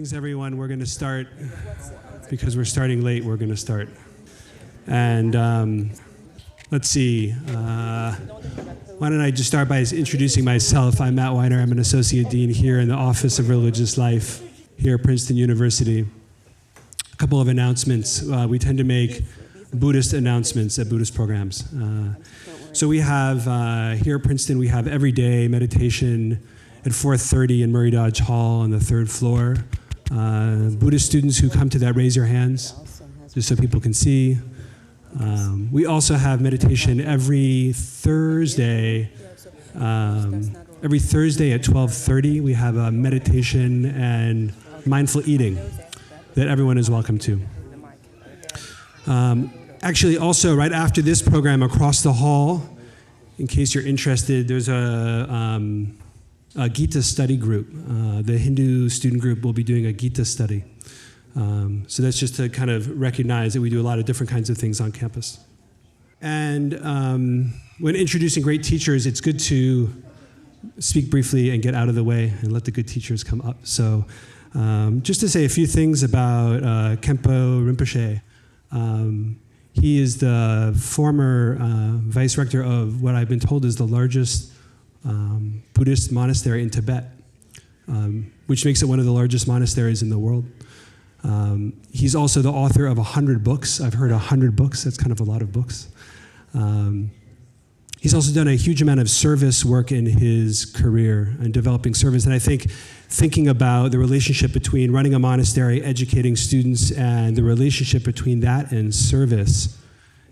Greetings, everyone. We're going to start, because we're starting late, we're going to start. And let's see. Why don't I just start by introducing myself. I'm Matt Weiner. I'm an associate dean here in the Office of Religious Life here at Princeton University. A couple of announcements. We tend to make Buddhist announcements at Buddhist programs. So we have, here at Princeton, we have everyday meditation at 4:30 in Murray Dodge Hall on the 3rd floor. Buddhist students who come to that, raise your hands, just so people can see. We also have meditation every Thursday. Every Thursday at 12:30, we have a meditation and mindful eating that everyone is welcome to. Actually, also, right after this program, across the hall, in case you're interested, there's a Gita study group. The Hindu student group will be doing a Gita study. So that's just to kind of recognize that we do a lot of different kinds of things on campus. And when introducing great teachers, it's good to speak briefly and get out of the way and let the good teachers come up. So just to say a few things about Khenpo Rinpoche. He is the former vice rector of what I've been told is the largest Buddhist monastery in Tibet, which makes it one of the largest monasteries in the world. He's also the author of 100 books. I've heard 100 books. That's kind of a lot of books. He's also done a huge amount of service work in his career and developing service. And I think thinking about the relationship between running a monastery, educating students, and the relationship between that and service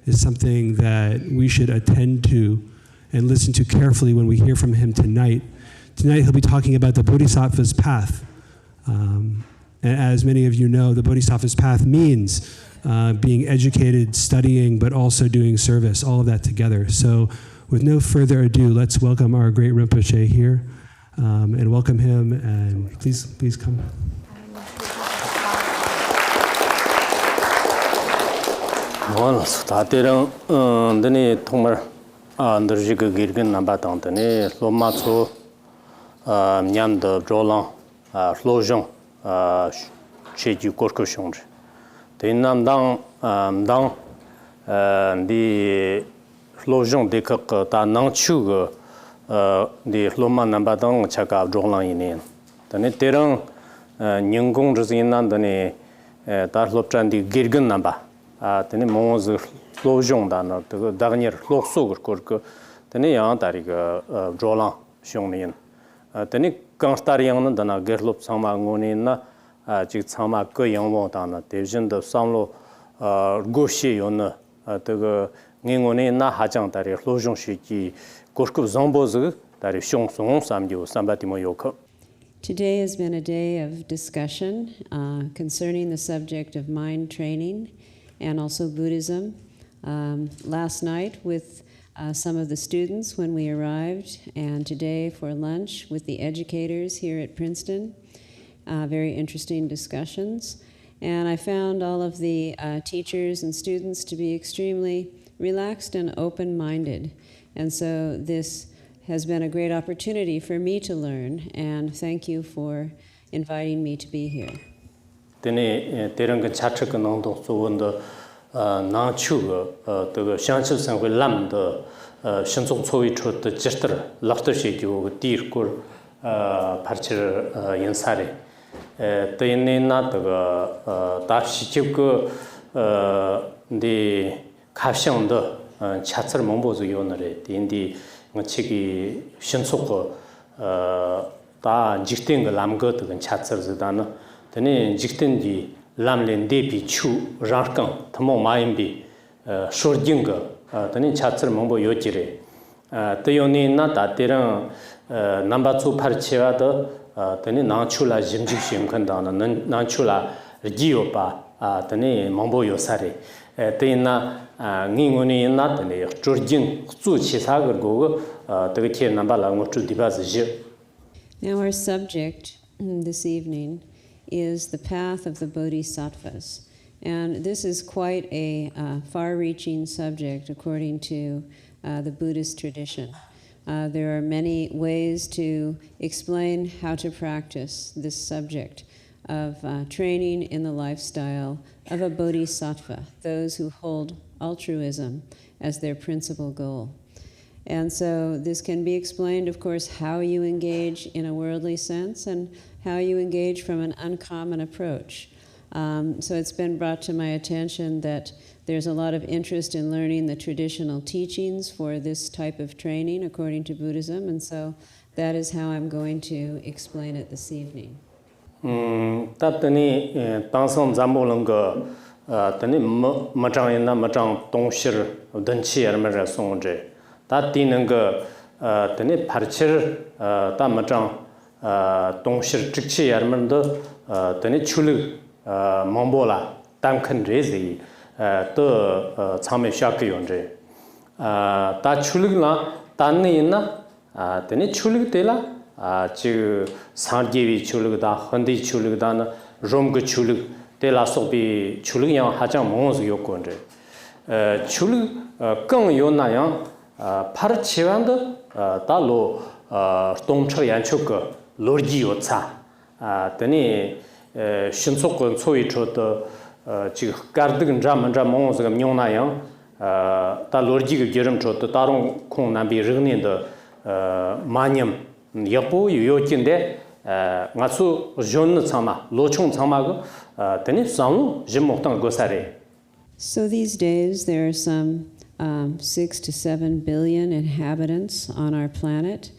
is something that we should attend to and listen to carefully when we hear from him tonight. Tonight he'll be talking about the Bodhisattva's path. And as many of you know, the Bodhisattva's path means being educated, studying, but also doing service, all of that together. So with no further ado, let's welcome our great Rinpoche here and welcome him, and please come. Ndrjig girgin namba tantane loma tso nyam de brolan lojong cheju korko shongre te nam dang di lojong de kak ta nang chu di loma namba dang chaka brolan inen tane terang nyingong rzin nan dane ta lopchan di girgin namba tane moz lojong dan the dernier lokso korko tane yang tari ga jolan shongnin tane kangstar yang dana gerlop sama ngoni na ji sama ko yang wo dan devjin de samlo goshi yon the ga ngoni na hajang tari lojong shi ki korko zomboz tari shong song samjo sambati mo yok. Today has been a day of discussion concerning the subject of mind training and also Buddhism. Last night with some of the students when we arrived, and today for lunch with the educators here at Princeton. Very interesting discussions. And I found all of the teachers and students to be extremely relaxed and open-minded. And so this has been a great opportunity for me to learn, and thank you for inviting me to be here. Nachu the Shanshil Sang Lam the Shanso Tsoi Trot the Jester Laughter Shake you dear Kur Parcher Yansari. The Nina the Dapshiku the Kashang the Chatser Mombos Yonare, the Indi Chiki Shansoko Da Jisting Lamgut and Chatser Zidana, the name Jisting Lamlin Depi Chu Rankan, Tamo Maimbi, Shorjinga, Tani Chatser Mombo Yojire. Tayoni Nata Tiran Nambatsu Parcheva, Tani Nanchula Jimjim Kandana, Nanchula Giopa, Tani Mombo Yosari. Tina Ningoni Natani, Georgin Suchi Sagar Gogo, Tagaki Nambala Motu Dibaz. Now, our subject this evening is the path of the Bodhisattvas. And this is quite a far-reaching subject according to the Buddhist tradition. There are many ways to explain how to practice this subject. of training in the lifestyle of a bodhisattva, those who hold altruism as their principal goal. And so this can be explained, of course, how you engage in a worldly sense and how you engage from an uncommon approach. So it's been brought to my attention that there's a lot of interest in learning the traditional teachings for this type of training according to Buddhism, and so that is how I'm going to explain it this evening. Tatani tangsang zambolanga tani matang ina matang tongshir danchi armara songje. Tati nanga tani parchir ta matang tongshir trikchi armanda tani chulu mambola tamkan rezi to chame shaki yonje. Ta chulu la tani ina tani chulu tela 지 상계위 출력다 헌디 출력다는 롬그 출력 때라서비 출력량 하장 몽스 요건데 출력更有那样파르치완的달로 동처 연초거 로지 요차等于신속권 소위초的지금 가르드근 잠만자 몽스가 명나양 다 로지가 기름초的다른 콩남비 르그닌의 마념 yapo yoyokinde ngasu jon tsama lochong tsama go teni samu jimoktan gosare. So these days there are some 6 to 7 billion inhabitants on our planet,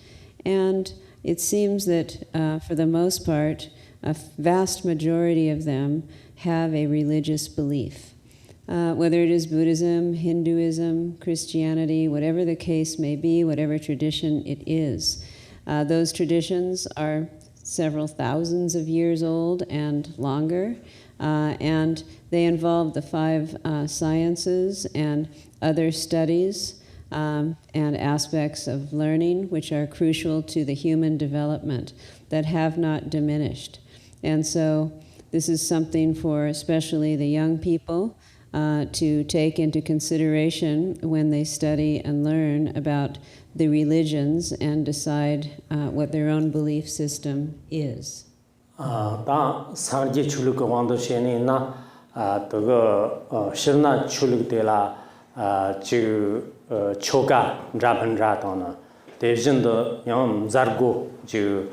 and it seems that for the most part a vast majority of them have a religious belief. Whether it is Buddhism, Hinduism, Christianity, whatever the case may be, whatever tradition it is. Those traditions are several thousands of years old and longer, and they involve the 5 sciences and other studies and aspects of learning which are crucial to the human development that have not diminished. And so this is something for especially the young people to take into consideration when they study and learn about the religions and decide what their own belief system is. 다 상계 출력 왕도 시에나 그거 실나 출력되라 지 초가 잡은라도나 대신도 영 자르고 지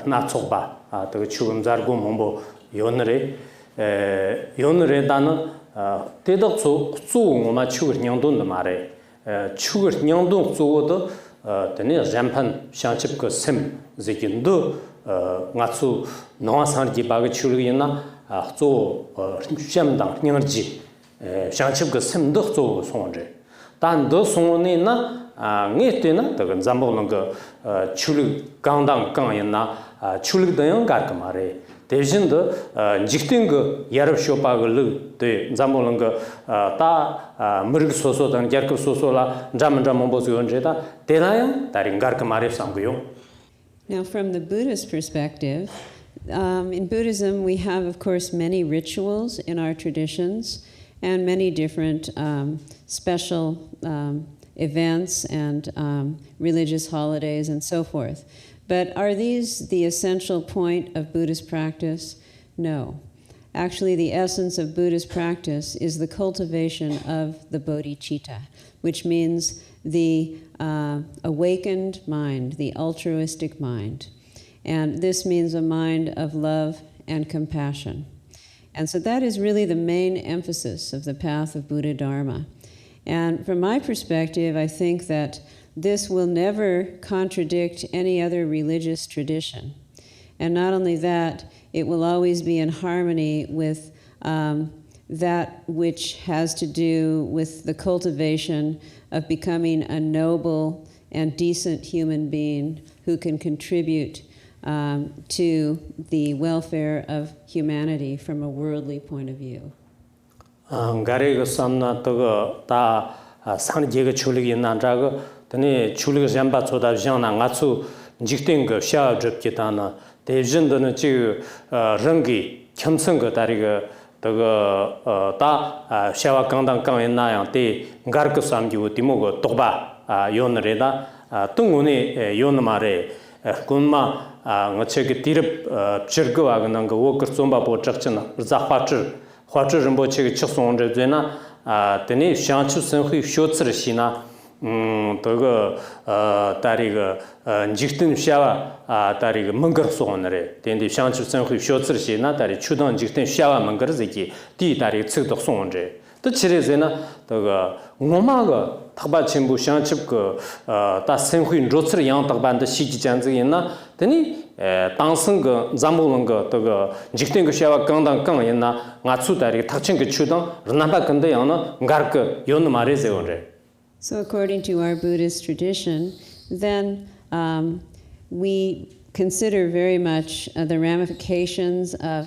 나초바 그 추금 자르고 뭐 요늘에 요늘에다는 대덕소 수고마 추거 냥돈도 말에 추거 냥돈 수고도 tene jampan shanchip ko sim zikindu ngatsu noasan gi bag chulgina zo shamdang nyarji shanchip ko sim do zo sonje dan do songni na ngetena de zambong go chul gangdang gangina chul dang gar kamare 대신 더 직된 그 야럽 쇼파글 대 잠bol은 그다 머르 소소단 야르 소소라 잠잠 몽보스 연제다 대나야 다른 가르 마레 상고요. Now from the Buddhist perspective, in Buddhism we have of course many rituals in our traditions and many different special events and religious holidays and so forth. But are these the essential point of Buddhist practice? No. Actually, the essence of Buddhist practice is the cultivation of the bodhicitta, which means the awakened mind, the altruistic mind. And this means a mind of love and compassion. And so that is really the main emphasis of the path of Buddha Dharma. And from my perspective, I think that this will never contradict any other religious tradition. And not only that, it will always be in harmony with that which has to do with the cultivation of becoming a noble and decent human being who can contribute to the welfare of humanity from a worldly point of view. 가레가 삼나 또가 다 상제가 출력이 난자가 tene chulig jamba choda jana ngatsu jikten ge sha jep kitana de jin de ne ji rangi kyamseng ge dari ge de ge ta shawa kangdang kang yin na yang de ngar ge sam ji wo dimo ge togba yon re da tung ne yon ma re kunma ngachege tirip chirgwa ganang wo kursomba po chakchana za khwachir rimbo chege chiksong de zena teni shanchu senhui shotsir shina toga tariga jiktin shawa tariga mangar sonare tendi shanchu senhui shotsir shina tari chudan jiktin shawa mangar zeki ti tari tsigdok sonje to chire zena toga ngomaga takba chenbu shanchib ko ta senhui rotsir yang takban da shiji janzi yena teni 당선 그 잠물은 거 또그 직된 거 샤와 강당 강 있나 나추 다리 탁친 그 추당 르나바 근데 양은 가르크 요는 말해서 그래. So according to our Buddhist tradition, then we consider very much the ramifications of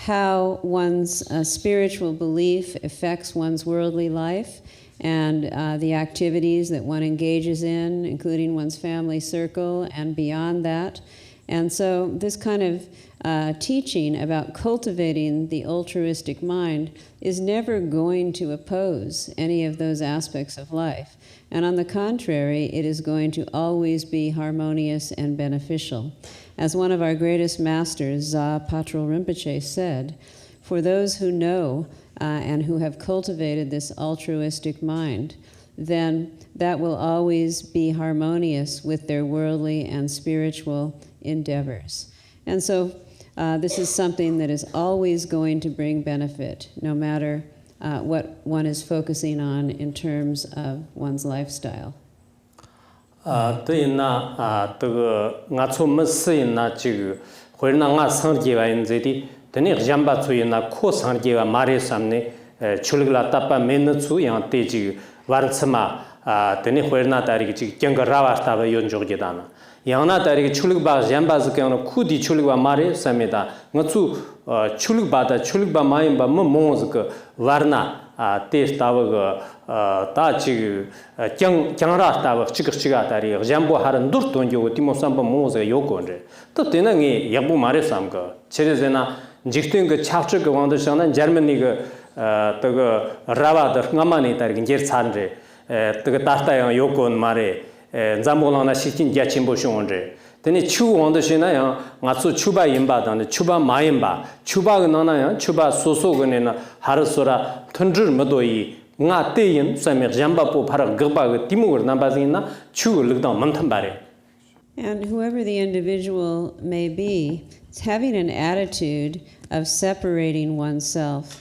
how one's spiritual belief affects one's worldly life and the activities that one engages in, including one's family circle and beyond that. And so this kind of teaching about cultivating the altruistic mind is never going to oppose any of those aspects of life. And on the contrary, it is going to always be harmonious and beneficial. As one of our greatest masters, Za Patrul Rinpoche, said, for those who know and who have cultivated this altruistic mind, then that will always be harmonious with their worldly and spiritual endeavors. And so this is something that is always going to bring benefit, no matter what one is focusing on in terms of one's lifestyle. teni khwerna tari ki kyanga rawa sta ba yon jog gedana yana tari ki chulig ba jamba z ka khudi chulig ba mare sameda ngchu chulig ba da chulig ba mai ba mo z ka warna te sta ba ta chi kyang ra sta ba chi ga tari jambo haran dur ton jo ti mo sam ba mo z yo ko re to tena ngi yabu mare sam ka chere zena jikten ga chapche ga wang da shana germany ga to ga rawa da ngamani tari gi jer chan re the Tata Yokon Mare, Zambolana Shikin Yachimbo Shonre. Then it chew on the Shina, Matsu Chuba Imba, and Chuba Maimba, Chuba Nana, Chuba Sosogan, Harasura, Tundru Madoi, Natean, Samir Jamba Popara Gaba, Timur Nambazina, Chu looked on Montambare. And whoever the individual may be, it's having an attitude of separating oneself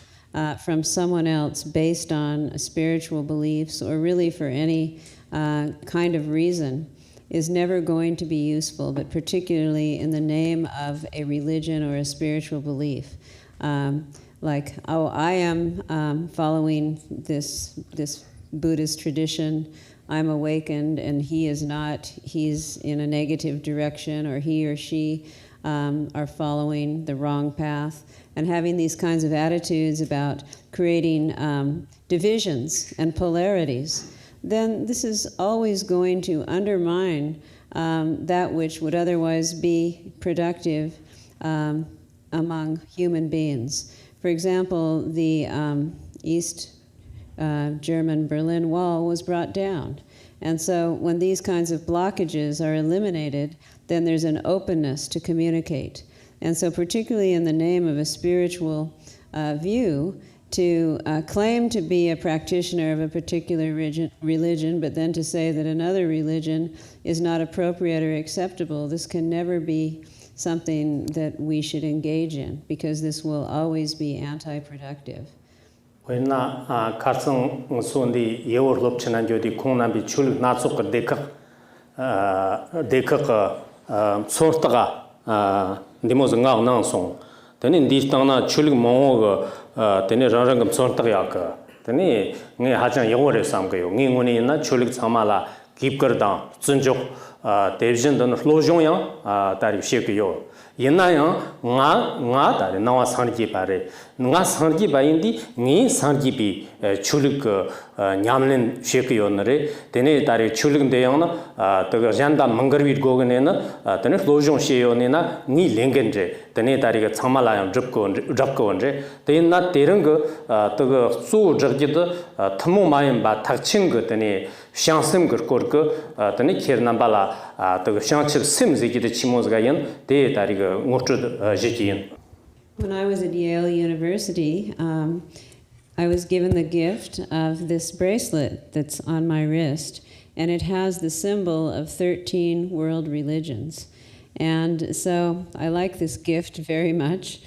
from someone else based on spiritual beliefs or really for any kind of reason is never going to be useful, but particularly in the name of a religion or a spiritual belief. Like, oh, I am following this Buddhist tradition, I'm awakened, and he is not, he's in a negative direction, or he or she are following the wrong path. And having these kinds of attitudes about creating divisions and polarities, then this is always going to undermine that which would otherwise be productive among human beings. For example, the East German Berlin Wall was brought down. And so when these kinds of blockages are eliminated, then there's an openness to communicate. And so particularly in the name of a spiritual view, to claim to be a practitioner of a particular religion, but then to say that another religion is not appropriate or acceptable, this can never be something that we should engage in, because this will always be anti-productive. When Karsang Sundi Yor Lopchanan Jodi Kunabi Chul Natsuk Dekaka Sortaga. Dimos ngao nang song. Teni dis tangna chulig mongo teni rangrangam sortagya. Teni nge hajan yore samgayo. Ngi ngoni na chulig samala kipkardang zunjuk devjin dan lojong yang tari shekyo. Yena yang nga tari nawa sangi pare. Nga sangi ba indi ngi sangi bi chulig nyamlen shekyo nare. Teni tari chulig deyang na taga janda mangarwit gogane na teni lojong sheyo ne na ngi lengenre. Teni tari ga chamala yang drapko nre. Teni na tereng taga su jagid thamu mayam ba takching teni shansim kor teni kher nambala 또 샹칩 심지기의 치모즈가연 대 다리가 ngorchud jikiyin. When I was at Yale University, I was given the gift of this bracelet that's on my wrist, and it has the symbol of 13 world religions. And so I like this gift very much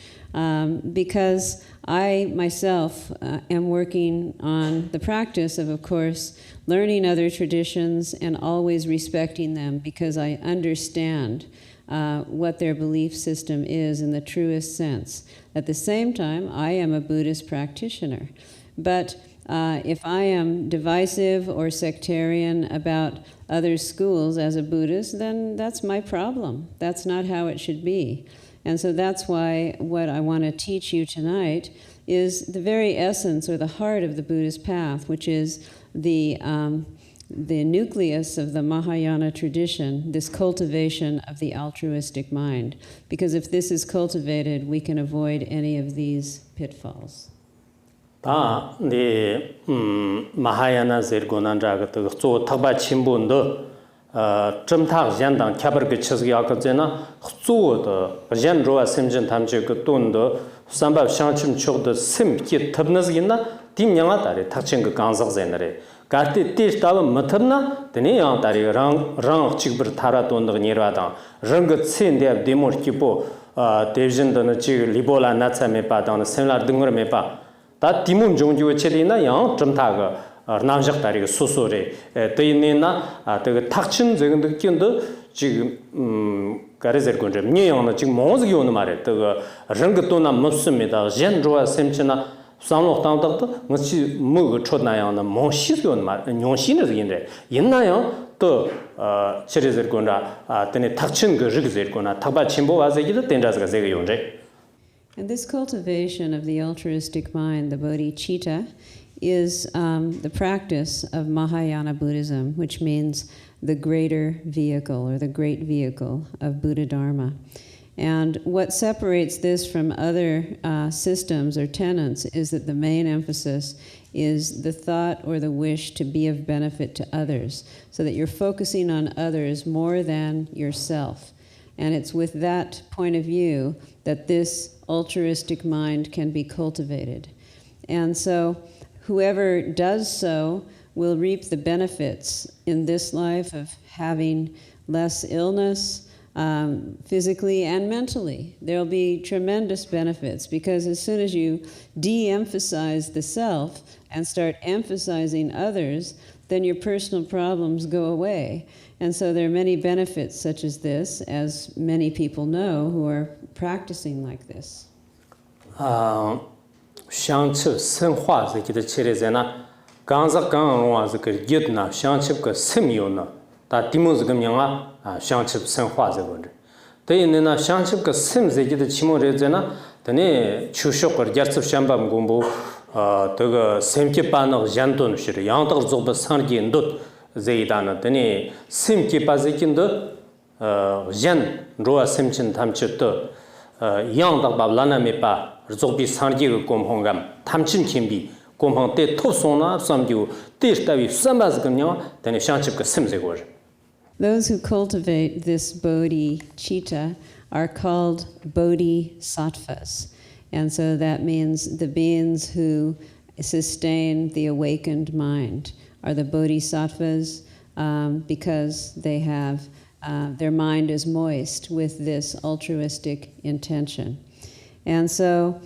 because I myself am working on the practice of course, learning other traditions and always respecting them because I understand what their belief system is in the truest sense. At the same time, I am a Buddhist practitioner. But if I am divisive or sectarian about other schools as a Buddhist, then that's my problem. That's not how it should be. And so that's why what I want to teach you tonight is the very essence or the heart of the Buddhist path, which is the nucleus of the Mahayana tradition, this cultivation of the altruistic mind. Because if this is cultivated, we can avoid any of these pitfalls. 다 네 마하야나 제르고난자가 또 타바 침본도 점탁 잔당 캬버게 쳐서 약거잖아 쏘도 잔로아 심진 탐지 그 돈도 삼밥 샹침 쪽도 심기 탑나스긴나 팀냥아 다리 탁친 그 간석제너레 가티 티스타바 못합나 드니야 다리 랑 찍버 타라 돈도 니라다 랑거 쳔데 데모르키포 데진도는 지 리볼라 나차메 바다는 셀라 등거메 바 다 디문 종주의 체리나 양 점타가 남적 다리가 소소래 대인이나 그 탁친 적은 느낌도 지금 가르zer 건데 미양은 지금 모즈기 오는 말에 그 랑것도나 못습니다 젠로아 셈치나 상록당도 뭐지 뭐 쳤나요나 모시기 오는 말 용신을 인데 있나요 또 체리zer 건다 때네 탁친 그 르그zer 건나 타바 침보 와서기도 된다스가 제가 용제. And this cultivation of the altruistic mind, the bodhicitta, is the practice of Mahayana Buddhism, which means the greater vehicle or the great vehicle of Buddha Dharma. And what separates this from other systems or tenets is that the main emphasis is the thought or the wish to be of benefit to others, so that you're focusing on others more than yourself. And it's with that point of view that this altruistic mind can be cultivated. And so whoever does so will reap the benefits in this life of having less illness, physically and mentally. There'll be tremendous benefits because as soon as you de-emphasize the self and start emphasizing others, then your personal problems go away. And so there are many benefits such as this, as many people know who are practicing like this. 相处生活这个切在那，刚是刚往这个一呢，相处个生有呢，但题目是个样啊，相处生活这个人，对于呢相处个生这个题目在那，等你求学或者接触相关公布，这个生计班那严重是的，杨导做不上进度。这一单呢，等你审计把这个的人如果审计他们觉得杨导把拉那没把做比上级个公平感，他们真肯比公平对投送呢，上就对待于三八这个样，等你想起个审这个人。Those who cultivate this bodhicitta are called bodhisattvas, and so that means the beings who sustain the awakened mind. Are the bodhisattvas because they have their mind is moist with this altruistic intention. And so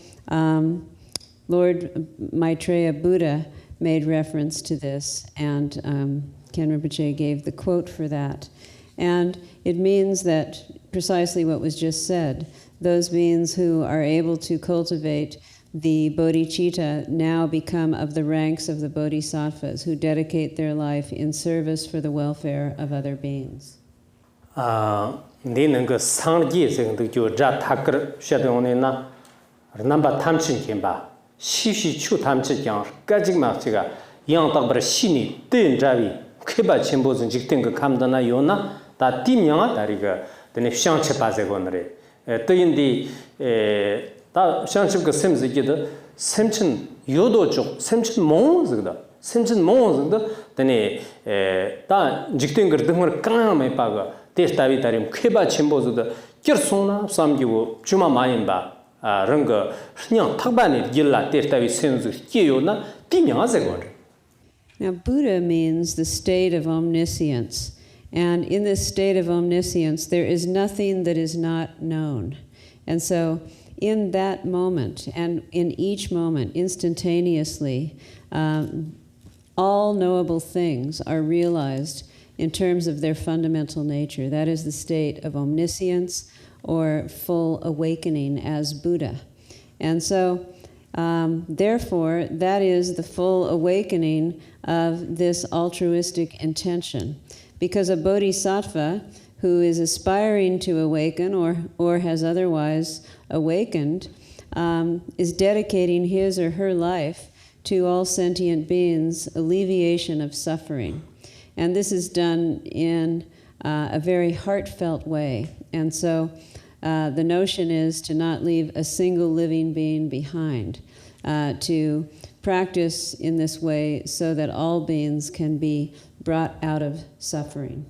Lord Maitreya Buddha made reference to this, and Ken Rinpoche gave the quote for that. And it means that precisely what was just said, those beings who are able to cultivate the bodhicitta now become of the ranks of the bodhisattvas who dedicate their life in service for the welfare of other beings. 你那个上级这个就让他个晓得我呢那，那把他们亲戚吧，细细求他们去讲，赶紧嘛这个，让他把心里对着位，可把全部人就定个看不到那有那，但地面啊，那个等你想起把这个那嘞，对应的。다 샹칩 그 셈즈기도 셈친 요도쪽 셈친 몽 그거다 심진 몽어도 되네 다 직된 거 등을 깡하면 빠가 테스타비 다림 쾌바 침보도 결손나 삼기고 주마 마인바 런거 그냥 탁반이 길라 테스타비 센스 끼요나 띠냐세 거. Now, Buddha means the state of omniscience. And in this state of omniscience, there is nothing that is not known. And so, in that moment, and in each moment, instantaneously, all knowable things are realized in terms of their fundamental nature. That is the state of omniscience or full awakening as Buddha. And so, therefore, that is the full awakening of this altruistic intention. Because a bodhisattva who is aspiring to awaken or has otherwise awakened is dedicating his or her life to all sentient beings' alleviation of suffering. And this is done in a very heartfelt way. And so the notion is to not leave a single living being behind, to practice in this way so that all beings can be brought out of suffering.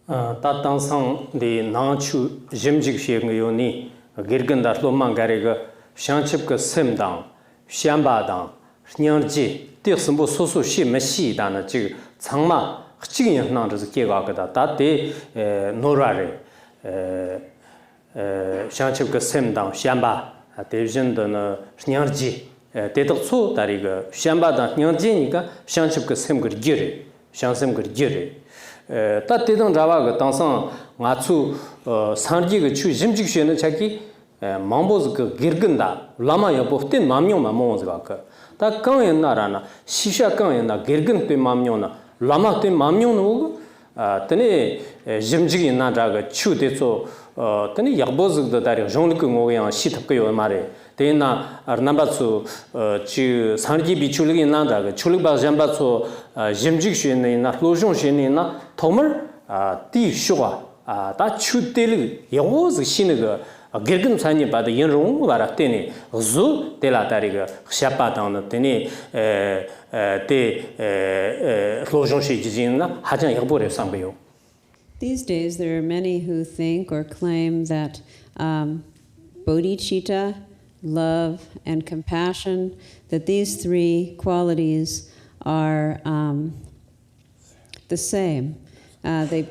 Tatang the Nanchu Jimjik Shengoni, Girganda Lomangarega, Shanchipka Semdang, Shambadang, Nyarji, Tirsambo Soso Shi Meshi Dana Jig, Tsangma, Chigan Nandas Kegagada, Tate Norare, Shanchipka Semdang, Shamba, a division than Nyarji, Tetsu Tariga, Shambada, Nyarjinica, Shanchipka Semgur Giri. Shansem Giri. That didn't Ravaga Tansan, Matsu, Sanji, Chu, Jimjik Shen, Chaki, Mambos Girganda, Lama Yabotin, Mamyon, Mamonsgaka. That Kan in Narana, Shisha Kan in a Girgan to Mamyona, Lama to Mamyon, Tene, Jimjik in Nadaga, Chu de so, Tene Yabos the Dari, Jean Luc Moyan, Shitako Mare. Tena Arnabatsu, Sanji Bichuli Nanda, Chuliba Jambatsu, Jimjik Shin, Lojon Shin, Tomer, Ti Shua, that should tell Yawos Shiniga, a Girgan Sani by the Yenrung, Varatene, Zu, Tela Tariga, Shapa down the Tene, Lojon Shijin, Hajan Yabore Sambayo. These days, there are many who think or claim that bodhicitta, love, and compassion, that these three qualities are the same, that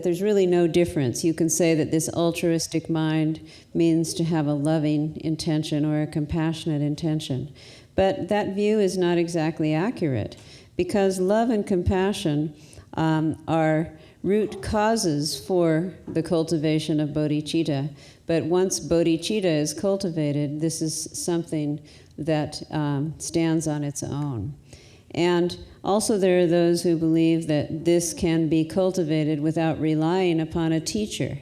there's really no difference. You can say that this altruistic mind means to have a loving intention or a compassionate intention. But that view is not exactly accurate, because love and compassion are root causes for the cultivation of bodhicitta. But once bodhicitta is cultivated, this is something that stands on its own. And also there are those who believe that this can be cultivated without relying upon a teacher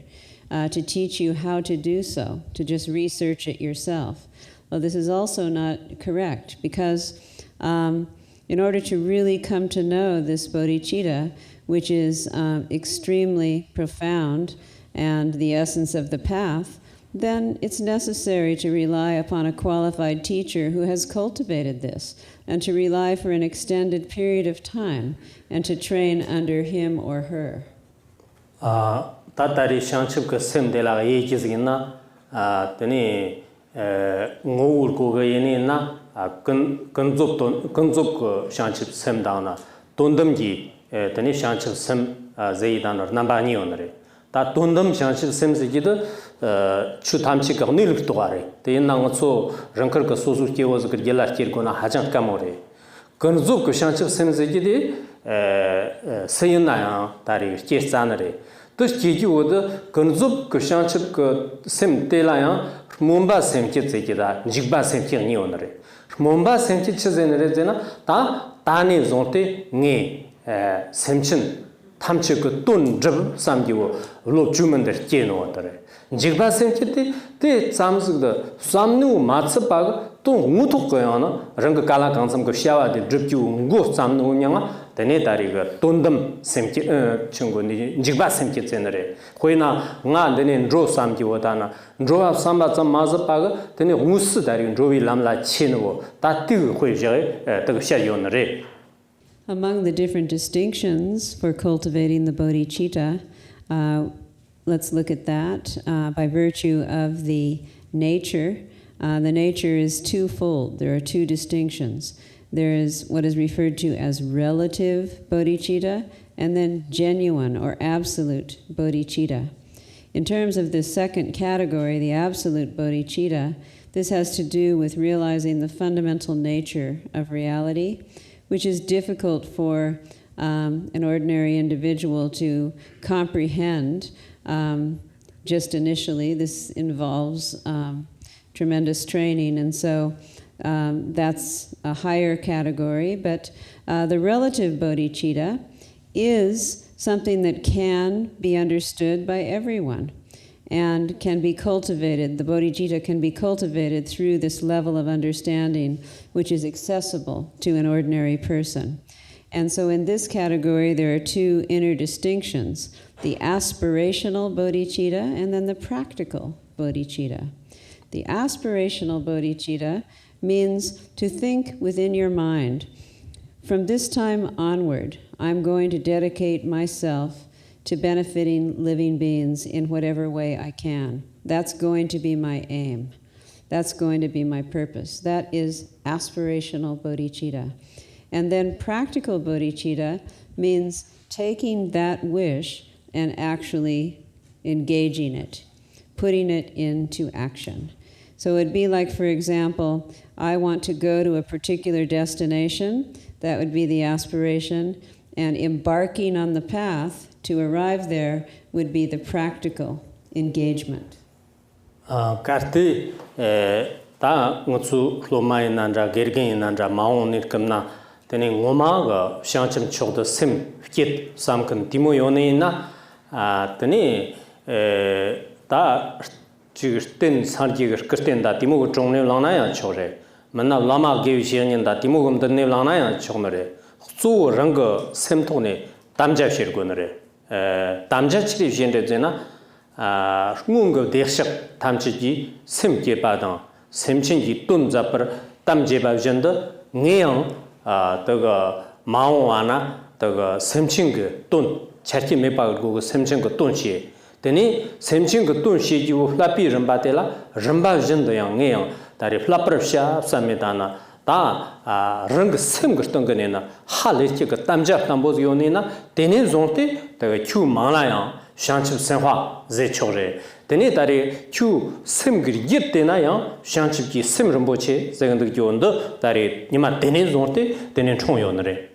to teach you how to do so, to just research it yourself. Well, this is also not correct, because in order to really come to know this bodhicitta, which is extremely profound and the essence of the path, then it's necessary to rely upon a qualified teacher who has cultivated this, and to rely for an extended period of time, and to train under him or her. Tatari Shanchuk Sem de la Yegizina, Tene Ngul Kugayenina, Kunzuk Shanchip Sem Dana, Tundamji, Tene Shanchip Sem Zaidan or Nambani onere. That Tundam Shanchip Sem Zigida, Chutamchik of Nilptuare, the Nangaso, Rankarka Suzuki was a Gela Kirgona Hajan Kamore. Kunzuk Shanchip Sem Zigidi, Sayana, Tari, Chesanare. This Kiki would Kunzuk Shanchip Sem Telayan, Mumba Sem Kitsikida, Jigba Sem Kirnionere. Mumba Sem Kitches in Rezena, Tani Zonte, Ni, Semchin. Tamchik Tun Jib Samgiwo, Lo Juman der Geno. Jigba Semkiti, the Sams the Samnu Matsapag, Tun Mutukoyana, Rangakala Kansam Goshawa, the Dripu, Go Samnu Yama, the Netariga, Tundam Semki Chunguni, Jigba Semkits in the Re. Huena, Nga, then Dro Samgiwatana, Dro Samba Sam Mazapaga, then Mus Dari, Drovi Lamla Chino, that two Huja, the Shayon Re. Among the different distinctions for cultivating the bodhicitta, let's look at that by virtue of the nature. The nature is twofold. There are two distinctions. There is what is referred to as relative bodhicitta, and then genuine or absolute bodhicitta. In terms of the second category, the absolute bodhicitta, this has to do with realizing the fundamental nature of reality, which is difficult for an ordinary individual to comprehend just initially. This involves tremendous training, and so that's a higher category. But the relative bodhicitta is something that can be understood by everyone and can be cultivated. The bodhicitta can be cultivated through this level of understanding which is accessible to an ordinary person. And so in this category, there are two inner distinctions: the aspirational bodhicitta and then the practical bodhicitta. The aspirational bodhicitta means to think within your mind, from this time onward, I'm going to dedicate myself to benefiting living beings in whatever way I can. That's going to be my aim. That's going to be my purpose. That is aspirational bodhicitta. And then practical bodhicitta means taking that wish and actually engaging it, putting it into action. So it'd be like, for example, I want to go to a particular destination. That would be the aspiration. And embarking on the path to arrive there would be the practical engagement. Karti ta ngutsu lomai nandra gergen nandra maon nirkamna tene ngoma ga shanchim chogda sim kit samkan timo yone na tene ta chigten sarji kirten da timo go chongne lana ya chore manna lama ge wishen da timo gum dne lana ya chomre zu rang sim tone tamja shirgonre tamja chiri jende jena ngung dekshak tamchiji sim ge badang simchin ji tun zapar tamje ba jende ngeyang daga mao ana daga simchin ge tun charki me ba go simchin ge tun shi teni simchin ge tun shi ji flapi ramba tela ramba jende yang ngeyang dari flapar sha samedana 다 랑 심 같은 거네나 할레치 그 담자 담보즈 요네나 데네 존테 다 큐 만라야 샹칩 생화 제초레 데네 다리 큐 심그리 예테나야 샹칩기 심 럼보체 제근득 요온도 다리 니마 데네 존테 데네 총요너레.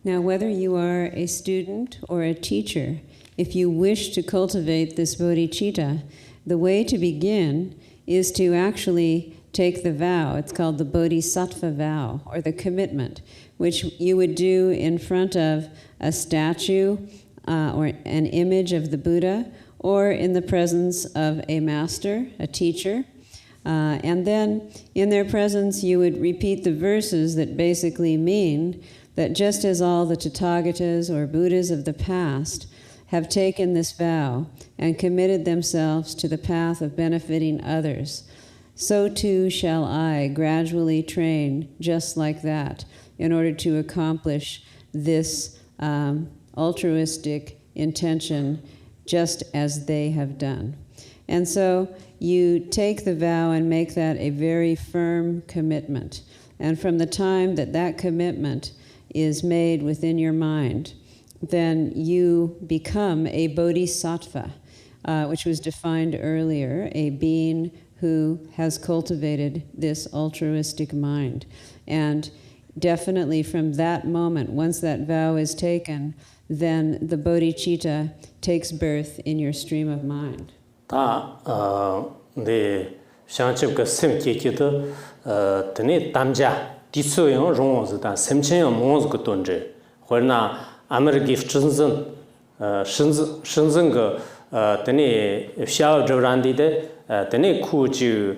Now, whether you are a student or a teacher, if you wish to cultivate this bodhicitta, the way to begin is to actually take the vow. It's called the Bodhisattva vow, or the commitment, which you would do in front of a statue or an image of the Buddha, or in the presence of a master, a teacher. And then in their presence, you would repeat the verses that basically mean that just as all the Tathagatas or Buddhas of the past have taken this vow and committed themselves to the path of benefiting others, so too shall I gradually train just like that in order to accomplish this altruistic intention just as they have done. And so you take the vow and make that a very firm commitment. And from the time that that commitment is made within your mind, then you become a bodhisattva, which was defined earlier, a being who has cultivated this altruistic mind. And definitely from that moment, once that vow is taken, then the bodhicitta takes birth in your stream of mind. The shanchib ka sim kekita tene tamja tiso yang rongos da simchen yang mons ko tonje horna ameriki shenzhen ga tene xiao zhorandi de tene ku ju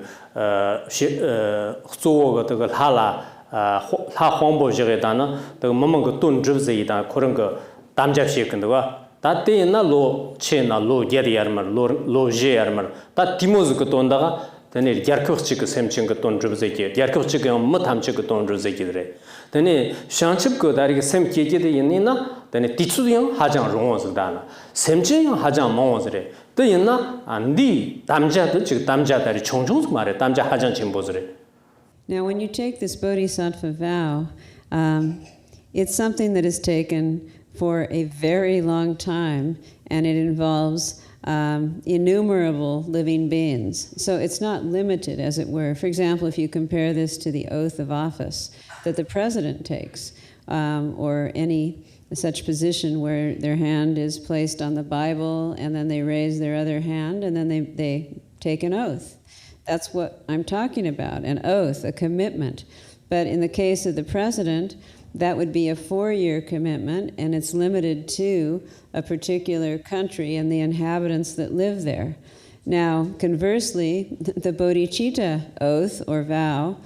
zuo ga de hala ha hongbo jige da na de momong ko ton zhe da korong ga tamja xie kan de wa ta te na lo che na lo ger yar mar lo je yar mar ta timoz ko ton da Then Yarkovchik Semching Ton Druzeki, Yarkovchik Mutamchik Ton Druzeki. Then Shanchip go that is Sem Kiki Yenina, then Titsuyan Hajan Rons Dana, Semjin Hajan Monsre, the Yena and the Damja, the Damja that Chonjons Mare, Damja Hajan Chimbosre. Now, when you take this Bodhisattva vow, it's something that is taken for a very long time, and it involves innumerable living beings. So it's not limited, as it were. For example, if you compare this to the oath of office that the president takes, or any such position where their hand is placed on the Bible, and then they raise their other hand, and then they take an oath. That's what I'm talking about, an oath, a commitment. But in the case of the president, that would be a 4-year commitment, and it's limited to a particular country and the inhabitants that live there. Now, conversely, the bodhicitta oath or vow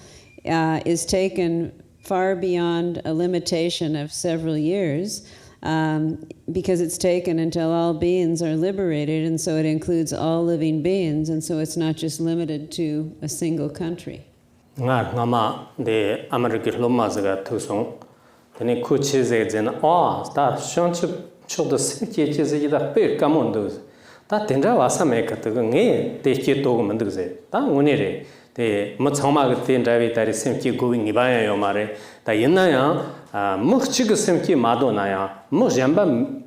is taken far beyond a limitation of several years, because it's taken until all beings are liberated, and so it includes all living beings, and so it's not just limited to a single country. Ngama de American Lomazaga Tusong. Then coaches and that Shanchip show the Sinkies either pay come on those. That Tendra was a make at the Gay, they get Togamanduze. That Unire, the Matsama Tendra that is simply going Ibaya Yomare, the Yenaya, Muchig Simki Madonaya, Mojamba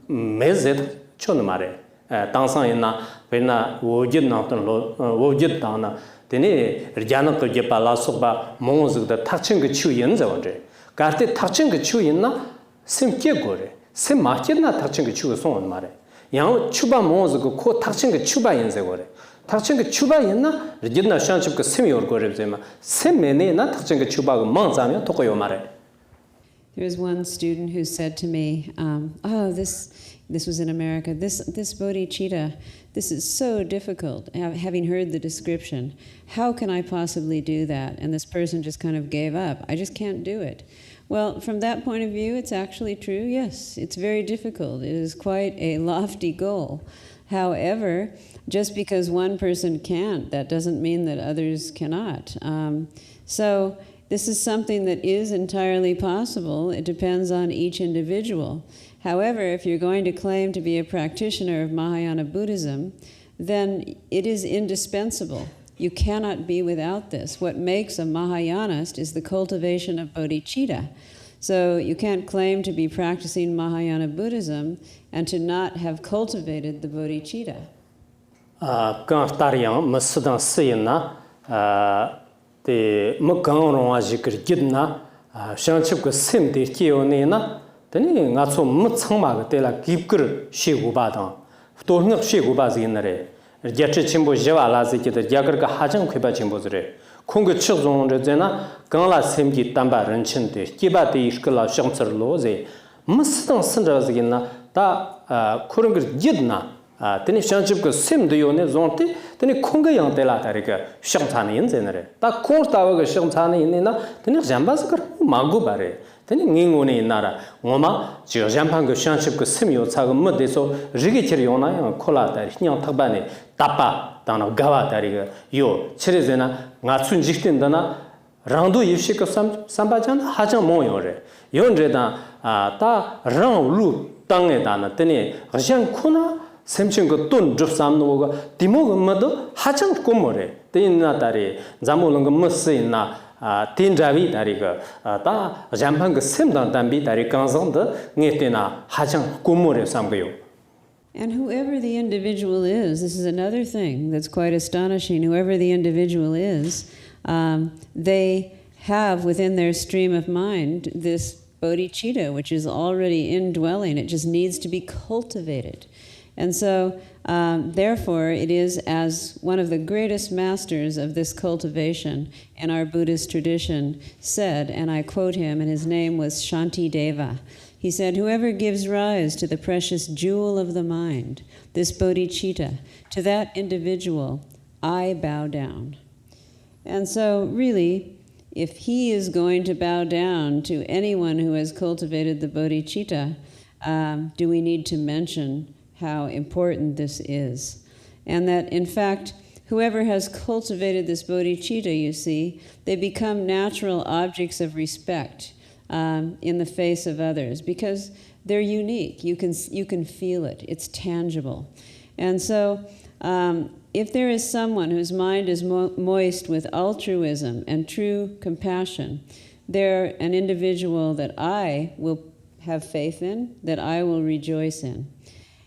Mezet Chonamare, Tansana, Pena, Wojid Norton, Wojid Dana, Dene, Rjana to Jepala Soba, Mons, the touching Chu Yenza. Garte touching a chew in na, sim kegore, sim market na touching a chew on mare. Young chuba mons go co touching a chuba in the gore. Touching a chuba in na, the Gidna Shanchip Simior Gorezema, sim mene not touching a chuba monzamia tokoyo mare. There was one student who said to me, this was in America, this bodhicitta, this is so difficult, having heard the description. How can I possibly do that? And this person just kind of gave up. I just can't do it. Well, from that point of view, it's actually true. Yes, it's very difficult. It is quite a lofty goal. However, just because one person can't, that doesn't mean that others cannot. So this is something that is entirely possible. It depends on each individual. However, if you're going to claim to be a practitioner of Mahayana Buddhism, then it is indispensable. You cannot be without this. What makes a Mahayanist is the cultivation of bodhicitta. So you can't claim to be practicing Mahayana Buddhism and to not have cultivated the bodhicitta. Teni ngaso mutsangma de la gibgur shiguba dang tornga shiguba zinare jache chimbo jewa la ziki de jagar ga hajang kheba chimbo zre khong chig zong de zena gangla semgi tamba renchin de kiba de ishkla shangtsar lo ze musdang sindra zigina da khurungir jidna teni shangchib ko sim de yone zonte teni khong yang de la tarika shangthane yin zenare da khor tawa ga shangthane yin na teni jambas kar magu bare. Then Ningoni Nara, Woma, Jampango Shanship Simio Sagam Deso, Rigitiriona, Kola, Nyan Tabane, Tapa, Dana Gava Dariga, Yo, Cherizena, Natsun Jiftin Dana, Randu Yishik of Sambajan, Hajan Moyore, Yondreda, Ta Ran Lu Tangedana, Tene, Rajan Kuna, Semchingo Tun Drusam Noga, Timoga Mado, Hajan Komore, Tinatari, Zamulanga Musina. Tindravi dariga ta jampang semdan dambi dari kanzang de ngetena hajang kumore samgayo. And whoever the individual is, this is another thing that's quite astonishing. Whoever the individual is, they have within their stream of mind this bodhicitta, which is already indwelling. It just needs to be cultivated. And so, therefore, it is as one of the greatest masters of this cultivation in our Buddhist tradition said, and I quote him, and his name was Shantideva. He said, whoever gives rise to the precious jewel of the mind, this bodhicitta, to that individual, I bow down. And so, really, if he is going to bow down to anyone who has cultivated the bodhicitta, do we need to mention how important this is? And that, in fact, whoever has cultivated this bodhicitta, you see, they become natural objects of respect in the face of others because they're unique. You can feel it. It's tangible. And so if there is someone whose mind is moist with altruism and true compassion, they're an individual that I will have faith in, that I will rejoice in.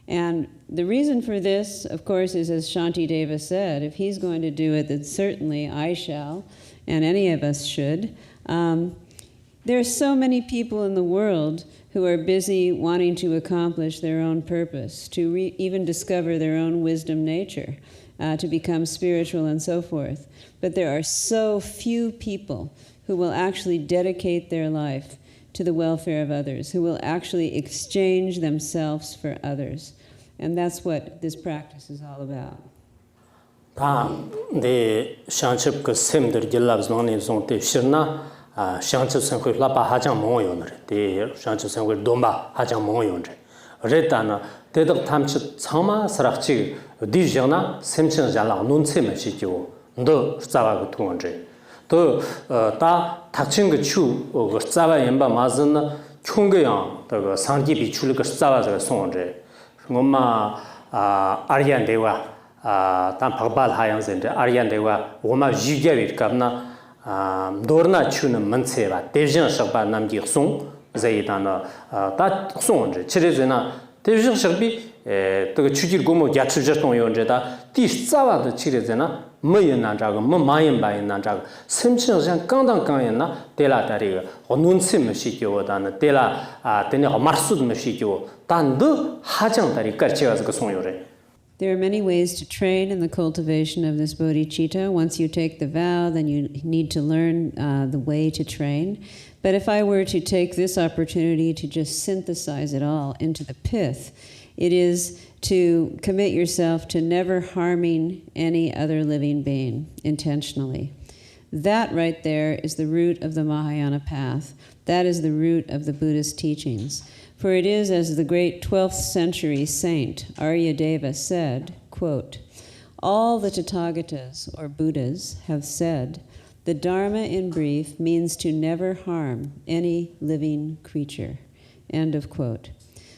And the reason for this, of course, is as Shantideva said, if he's going to do it, then certainly I shall, and any of us should. There are so many people in the world who are busy wanting to accomplish their own purpose, to even discover their own wisdom nature, to become spiritual and so forth. But there are so few people who will actually dedicate their life to the welfare of others, who will actually exchange themselves for others. And that's what this practice is all about. The Shanchip Sim the Labs non is on the Shirna, Shanchip and Lapa Hajam Moyon, the Shanchip and Domba Hajam Moyon. Retana, Tedok Tamchit Sama Sarachi, Dijana, Simchin Jala, Nunsim Shitio, Do Zava 200. To Ta Taching Chu, or Zava Yamba Mazan, Chungayan, the Sangi Bichulika Zava Sonre. Ngoma Aryan Dewa tan Pagbal Hayans and Aryan Dewa Woma Jigavit Kavna Dorna Chuna Manseva Dejan Shaba Namdi Song Zaidana that song Chirezena Dejan Shabi the Chujir Gomo Yatsujaton Yonjeta Tish Zava the Chirezena Mayan Nanjag Mayan by Nanjag Simpson and Kandan Kayana Dela Tariga or Nunsim Mashikyo than Dela Tena Marsud Mashikyo than the Hajang Tarika Chas. There are many ways to train in the cultivation of this bodhicitta. Once you take the vow, then you need to learn the way to train. But if I were to take this opportunity to just synthesize it all into the pith, it is to commit yourself to never harming any other living being intentionally. That right there is the root of the Mahayana path. That is the root of the Buddhist teachings. For it is as the great 12th century saint Aryadeva said, quote, all the Tathagatas, or Buddhas, have said, the Dharma in brief means to never harm any living creature, end of quote.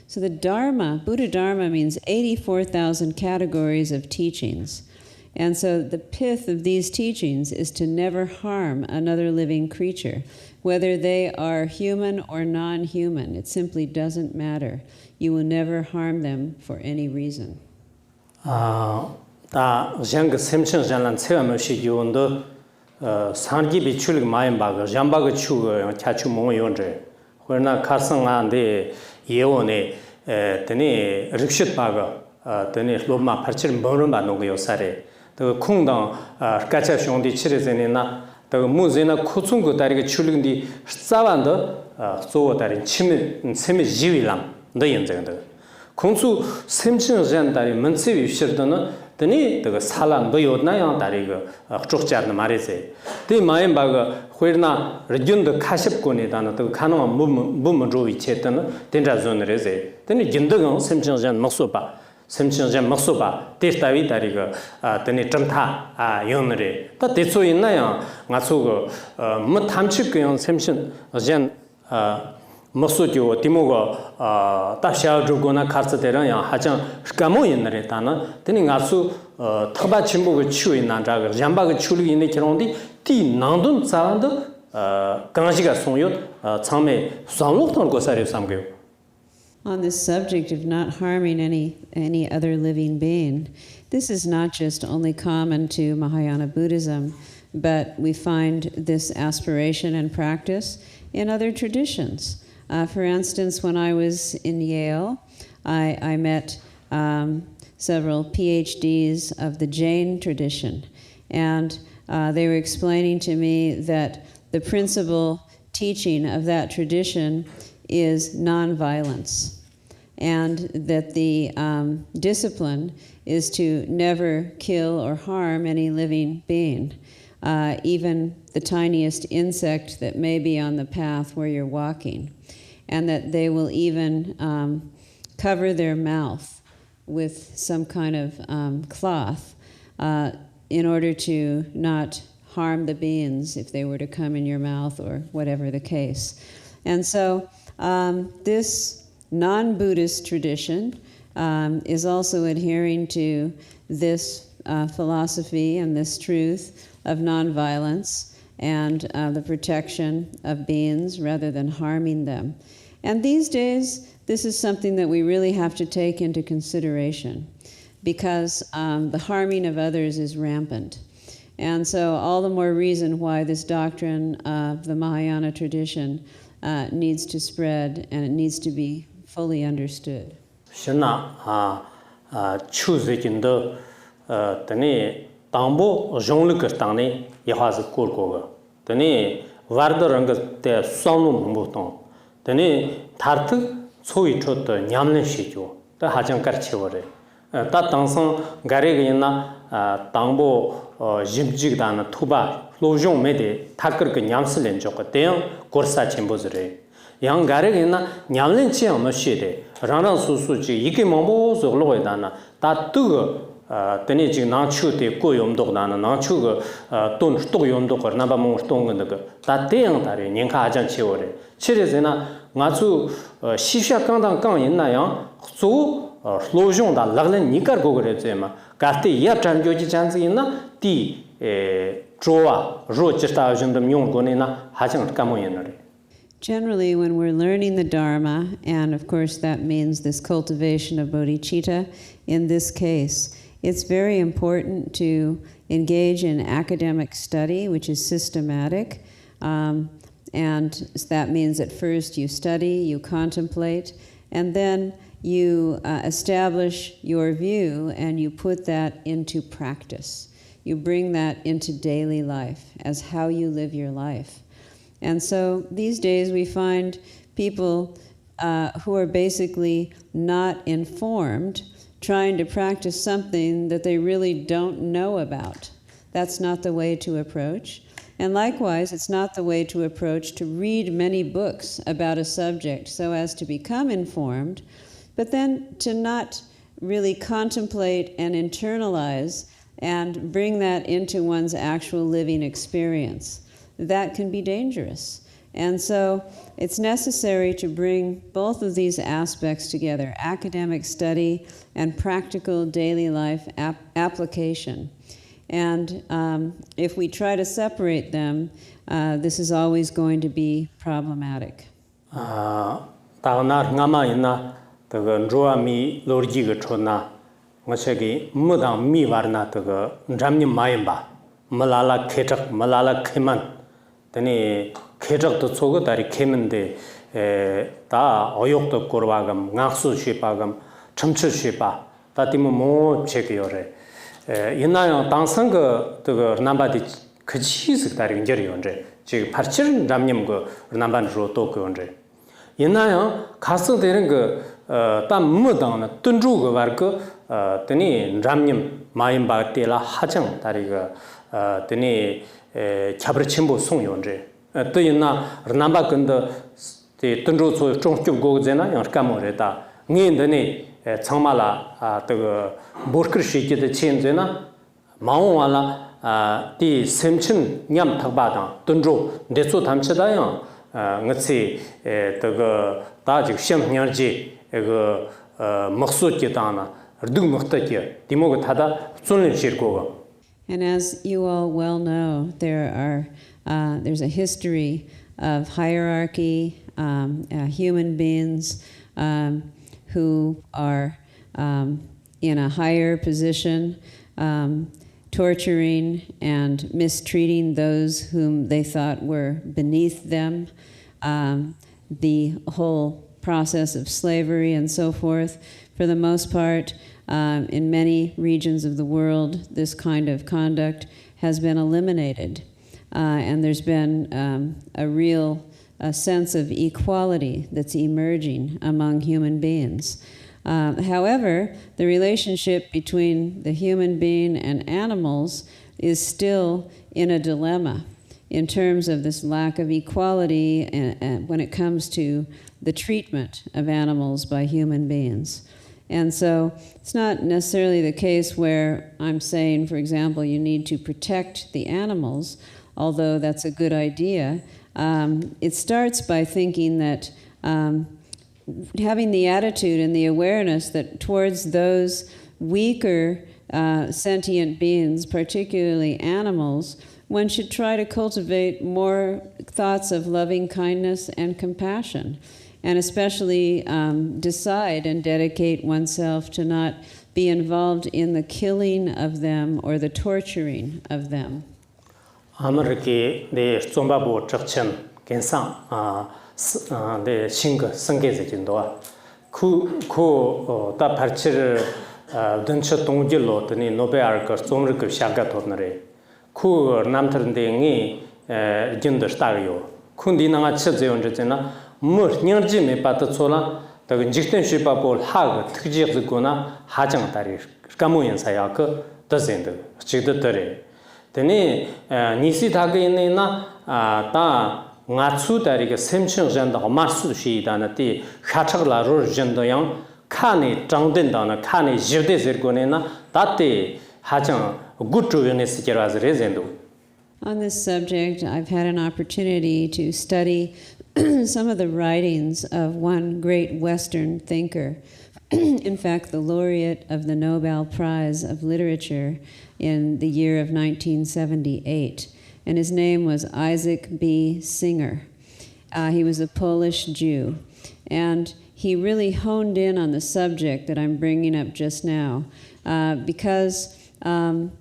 So the Dharma, Buddha Dharma means 84,000 categories of teachings. And so the pith of these teachings is to never harm another living creature, whether they are human or non-human. It simply doesn't matter. You will never harm them for any reason. Da Jang Simpson Jalan Sevamoshi Yondo Sangi Bichul Mayambaga, Jambaga Chu, Chachu Moyonde, when a Kasang and the Yeone, Tene Rikshit Baga, Tene Loma Parchim Borumba Nogio Sare, the Kungdang, Kacha Shondi Chirezenina. The Muzena Kutsungu Tariga Chulindi Savanda, so that in Semi Jivilam, the Yenzenda. Kunsu Simpson Zendari Mansivi Shirdana, the need the Salam Boyo Nayan Tariga, Chokchar Marise. The Mayambaga, where na Rejun the Kaship Konidana, the Kano Bumandrovi Chetana, Tendra Zone Reze. Then the Jindagon Simpson Zen Mosopa. Simpson Zen Mosopa, Testavi Tariga, Tene Tramta, Yonre. That is so in Naya, Matsugo, Matamchik Simpson, Zen Mosujo, Timogo, Tasha Drugona Carsaterania, Hajan, Skamo in Retana, then Asu, Tabachimbo Chu in Nanjaga, Jambaga Chuli in the Kirondi, T. Nandun Savanda, Kanjiga Sonyo, Tame, Sanloton Gosari Samgo. On this subject of not harming any other living being, this is not just only common to Mahayana Buddhism, but we find this aspiration and practice in other traditions. For instance, when I was in Yale, I met several PhDs of the Jain tradition, and they were explaining to me that the principal teaching of that tradition is nonviolence, and that the discipline is to never kill or harm any living being, even the tiniest insect that may be on the path where you're walking, and that they will even cover their mouth with some kind of cloth in order to not harm the beans if they were to come in your mouth or whatever the case. And so this non-Buddhist tradition is also adhering to this philosophy and this truth of nonviolence and the protection of beings rather than harming them. And these days, this is something that we really have to take into consideration because the harming of others is rampant. And so all the more reason why this doctrine of the Mahayana tradition needs to spread and it needs to be fully understood. Shana chuzikindo tani tambo jongluk tani yahaz kurkoga tani wardarang te somum muton tani tartu soi chot nyamne shijo ta hajang karchewore ta tangsan garegina tambo jimjig dan tuba lojong mede takr ke nyamslen jok te korsa chembozre yang garegina nyamlen chi amashide rana susu ji ike mambo zoglo dana ta tu tani ji nachu te ko yomdog dana nachu ga ton sto yomdog na ba mo stong ga ta te yang tare ning kha ajan chewore chirezena ngachu shisha kangdang kang inna yang zu lojong da laglen nikar gogre zema garte ya chan joji chanzi inna ti joa ro chista jundam yong gonena hajang kamo yenare. Generally, when we're learning the Dharma, and of course that means this cultivation of bodhicitta, in this case, it's very important to engage in academic study, which is systematic. And that means at first you study, you contemplate, and then you establish your view and you put that into practice. You bring that into daily life as how you live your life. And so these days we find people who are basically not informed trying to practice something that they really don't know about. That's not the way to approach. And likewise, it's not the way to approach to read many books about a subject so as to become informed, but then to not really contemplate and internalize and bring that into one's actual living experience. That can be dangerous. And so it's necessary to bring both of these aspects together, academic study and practical daily life application. And if we try to separate them, this is always going to be problematic. Malala Ketak, Malala Keman. Tani Ketak to Sogo Dari Kemende Ta Oyok Korwagam, Naksu Shipagam, Chamchu Shipa, Tatimu Mo Chekiore. Yena Tansanga to Nambadi Kachis Dari Injury Andre, Chig Parchir Ramyam go Namban Rotok Andre. Yena Castle Dering Tam Mudan, Tundru Varko, Tani Ramyam Mayimba Tela Hajang Tariga. Teni Chabrachimbo Song Yonre. Tuyina Ranamba Gunda the Tundro Chongchuk Gozena and Kamoreta. Nin the Ne Chamala the Burkrishi the Chinzena Maoala the Semchin Nyam Tabada Tundro Deso Tamchadayan Natsi the Tajik Shem Nyarji Maksukitana Dum Muhtaki Timogatada Sunil Shirkova. And as you all well know, there's a history of hierarchy, human beings who are in a higher position, torturing and mistreating those whom they thought were beneath them, the whole process of slavery and so forth. For the most part, in many regions of the world, this kind of conduct has been eliminated. And there's been a real sense of equality that's emerging among human beings. However, the relationship between the human being and animals is still in a dilemma in terms of this lack of equality and when it comes to the treatment of animals by human beings. And so it's not necessarily the case where I'm saying, for example, you need to protect the animals, although that's a good idea. It starts by thinking that having the attitude and the awareness that towards those weaker sentient beings, particularly animals, one should try to cultivate more thoughts of loving kindness and compassion, and especially decide and dedicate oneself to not be involved in the killing of them or the torturing of them. Amerike de Zombabu Chakchen Kensang de Sing Sangeze Jindoa Ku Ta Parcher Duncha Tongilo Tani Nobe Arker Zomrik Shaga Tornare Ku Namtern de Ni Jinder Stario Kundi Nanga Chizon Jena Mur Nyarji me Patazola the Jitten Shipapol Hag Tijir the Guna Hajang Tari Kamuyan Sayaka Dazend Chidatre Tene Nisi Tagaina Ta Natsu Tariga Semching Janda Marsu Shi Danati Hatagla Rur Jendayang Kani Jangdendana Kani Jirde Zirgonena Tate Hajang good to Unisiki as Rezendo. On this subject, I've had an opportunity to study some of the writings of one great Western thinker, in fact, the laureate of the Nobel Prize of Literature in the year of 1978, and his name was Isaac B. Singer. He was a Polish Jew, and he really honed in on the subject that I'm bringing up just now, because from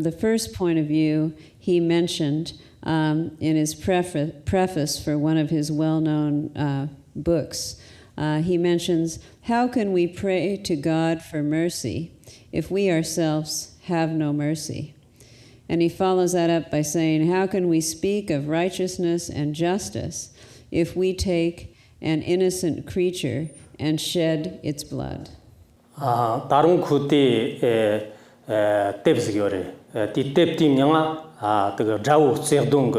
the first point of view, he mentioned in his preface for one of his well-known books, he mentions, how can we pray to God for mercy if we ourselves have no mercy? And he follows that up by saying, how can we speak of righteousness and justice if we take an innocent creature and shed its blood? Tarung Kuti Tepsgore, the Teptim Yanga, the Jau Serdung,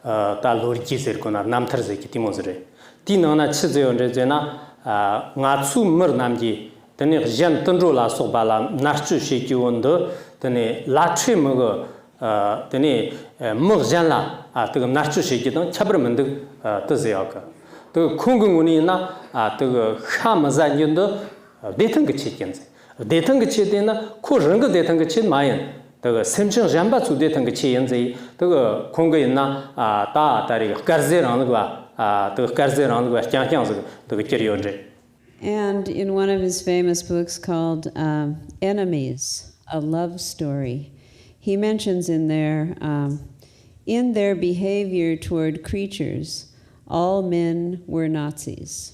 Talurki Serkona, Namtarzeki Timosre. Tinana Chizio Regena, Natsu Murnamji, the Jan Tundrula Sobala, Nachu Shiki under, the Lachi Mugo, the Murjana, the Nachu Shiki, Chabramandu, Taziaka. The Kungunina, the Hamazan Yundo, Detung chickens. Detung chitina, Kuranga detung chin Mayan. The Semching Jamba to detung chiens, the Kungina, Ta Tari, Garzerangua, the Garzerangua, Jankyans, the Kirioje. And in one of his famous books called Enemies, a Love Story, he mentions in there, in their behavior toward creatures, all men were Nazis.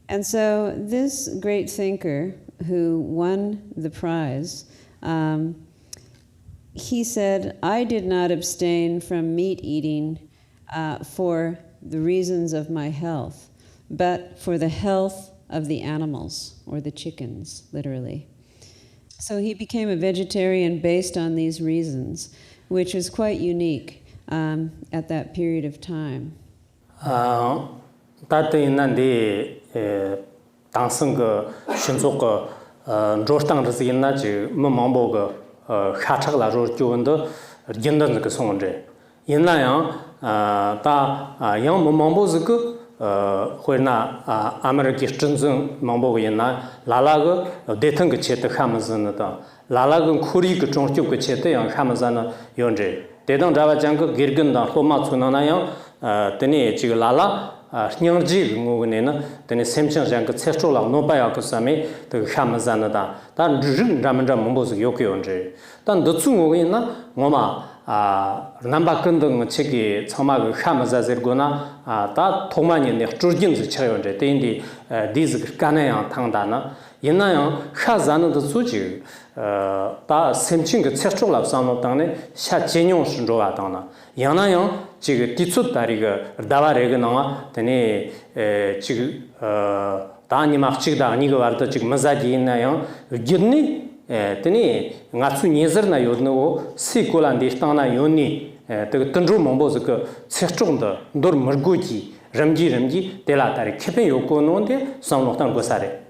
And so this great thinker who won the prize, he said, I did not abstain from meat eating for the reasons of my health, but for the health of the animals, or the chickens, literally. So he became a vegetarian based on these reasons, which was quite unique at that period of time. Nandi Tangsung Shinzoka Jostang Rizinaji, Mamboga, Hatchakla Rojuanda, Jindan Sonde. Yinayang, Ta young Mambozuku, Huena American Mambo Yena, Lalaga, Detang Chet Hamazanata, Lalagan Kurik Chonchuk Chete and Hamazana Yonje. They don't have a jungle, Girganda, Homa Tunanayang, Tene Chilala. Nyangji Mugunena, then is Semchang Cestola, no Bayakosame, the Hamazanada, then Ramanda Mumbos Yokionje. Then the Tsungina, Moma, Nambakundung Chiki, Tomag Hamazazergona, that Tomani, Trujins Chayonje, Tendi, these Ghanaian Tangdana, Yinayan, Hazana the Suji, that Semching Cestola, some of Tane, Shachenyon Shindoatana, Yanayan. Chig Titsut Tariga, Davaregana, Tene Chig Tani Machida, Nigoarta Chig Mazaji Nayan, Gidni, Tene, Natsu Nizerna Yodno, Sikula and Distana Yoni, the Tundru Mombozuka, Sestronda, Dor Murguji, Ramji, Delatari, Kepe Yoko Nonde, some of Tangosare.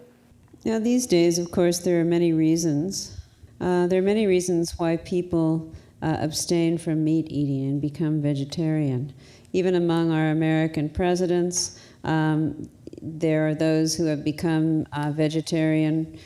Now, these days, of course, there are many reasons. There are many reasons why people abstain from meat eating and become vegetarian. Even among our American presidents, there are those who have become vegetarian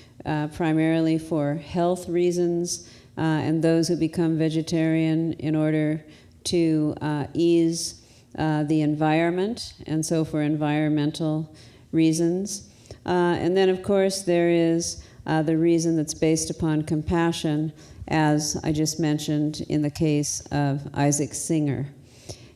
primarily for health reasons, and those who become vegetarian in order to ease the environment, and so for environmental reasons. And then, of course, there is the reason that's based upon compassion, as I just mentioned in the case of Isaac Singer.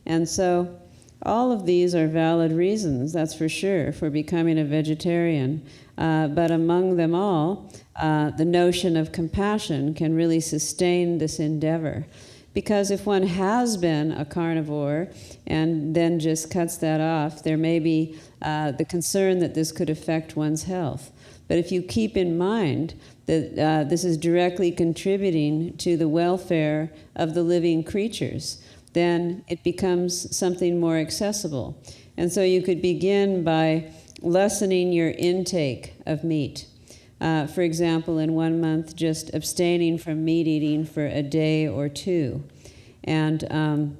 And so all of these are valid reasons, that's for sure, for becoming a vegetarian. But among them all, the notion of compassion can really sustain this endeavor. Because if one has been a carnivore and then just cuts that off, there may be the concern that this could affect one's health. But if you keep in mind that this is directly contributing to the welfare of the living creatures, then it becomes something more accessible. And so you could begin by lessening your intake of meat. For example, in 1 month, just abstaining from meat eating for a day or two. And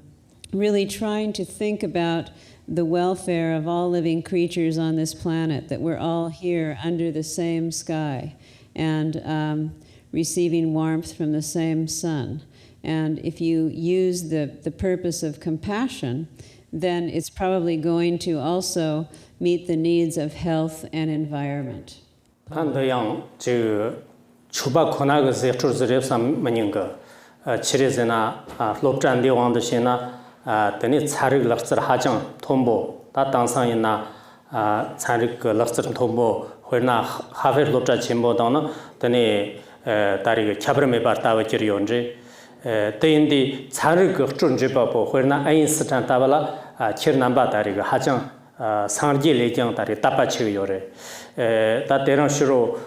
really trying to think about the welfare of all living creatures on this planet, that we're all here under the same sky and receiving warmth from the same sun. And if you use the purpose of compassion, then it's probably going to also meet the needs of health and environment. Teindi Tsaruk Chunjipapo, where na Einstein Tavala, Chirnamba Tariga, Hajang, Sodargye Lejang Tari, Tapachi Yore, Tateran Shiro,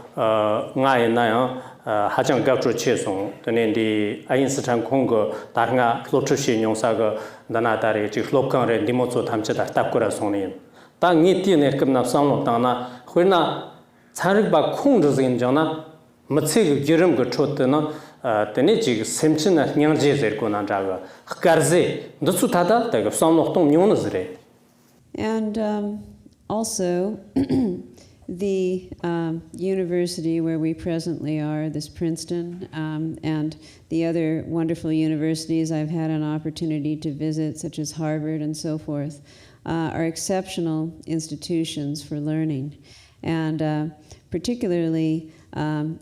Ngai Nayan, Hajang Gakru Chesong, the Einstein Congo, Taranga, Lotushi Yonsaga, Danatari, Chiflokan, Dimozo Tamcheta, Takura Sonin. Tangiti Nekam Samo Tana, where na Tsarikba Kundus in Jana, Matsig Jirum Gachotana. Tenechig Simchina Nyangje Konajaga, Karze, Dutsutada, take of some of Tom Yonazre. And also, the university where we presently are, this Princeton, and the other wonderful universities I've had an opportunity to visit, such as Harvard and so forth, are exceptional institutions for learning, and particularly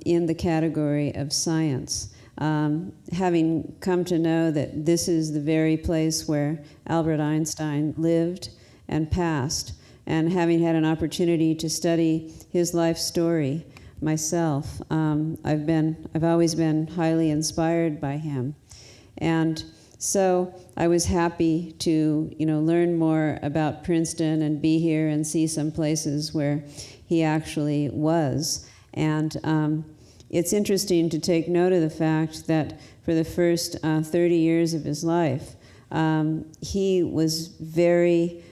in the category of science. Having come to know that this is the very place where Albert Einstein lived and passed, and having had an opportunity to study his life story myself, I've always been highly inspired by him. And so I was happy to, learn more about Princeton and be here and see some places where he actually was. And it's interesting to take note of the fact that for the first 30 years of his life, he was very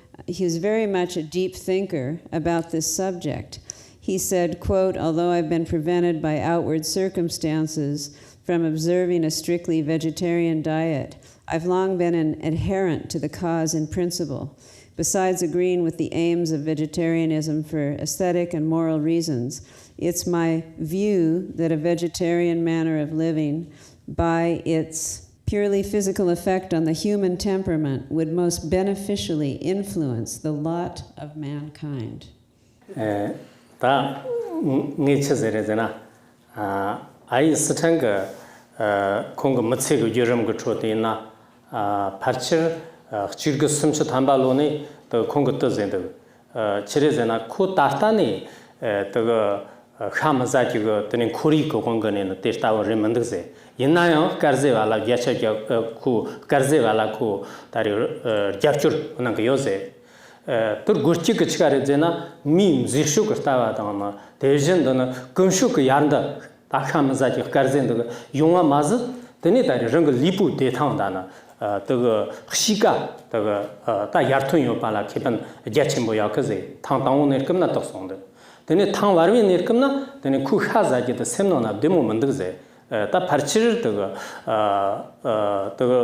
much a deep thinker about this subject. He said, quote, "Although I've been prevented by outward circumstances from observing a strictly vegetarian diet, I've long been an adherent to the cause in principle. Besides agreeing with the aims of vegetarianism for aesthetic and moral reasons, it's my view that a vegetarian manner of living, by its purely physical effect on the human temperament, would most beneficially influence the lot of mankind." Ta Nichazerezena, I Satanga, Kongo Matsego Yurum Gotrotina, Parcher, Chirgusum Tambaloni, the Congo Tozendo, Cherezena, Kutartani, the Hamazaki, the Kuriko Kongan in the Testawa Remandaze. Yinayo, Karzevala, Yacha Ku, Karzevala Ku, Tari Japture Nangayoze. Turguchik Chikarezena, Mim, Zishuk Stavadana, Tejan, Kunshuk Yanda, Takamazaki, Karzend, Yunga Mazat, the Nitari Jungle Lipu de Tandana, the Shika, the Tayartunyo Pala, Kipan, Jachimboyakaze, Tantan Kamnatosonde. Then Tang Warmi Nirkamna, then Kuhaza get the Semnona demo Mandze. 다 parchir the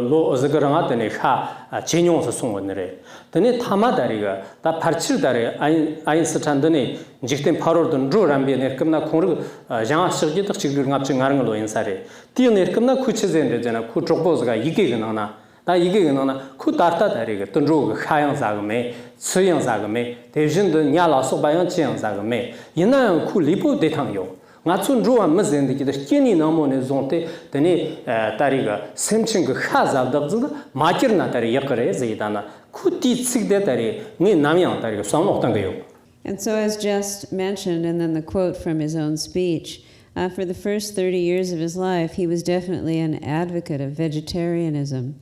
lo ozgaranga tene kha chenyon so songone tene thama dariga da parchir dare ain satan dene jikten paror don ro rambe ne kamna khong jang shigji tak chigir ngap ching ngarang lo insare ti ne kamna kuchizen de jana ku chokboz ga yige gna da yige gna ku tarta dariga ton ro khayang zagme suyang zagme devjin de nya la so bayang chiang zagme yina ku lipo de tang yo nga chun ruwa mazen de ki kini namo ne zonte tani tariga semching kha zabdag zda makir na tari yakre zaidana kuti tsigde tari ni namyang tariga samok tangayo. And so, as just mentioned, and then the quote from his own speech, for the first 30 years of his life, he was definitely an advocate of vegetarianism.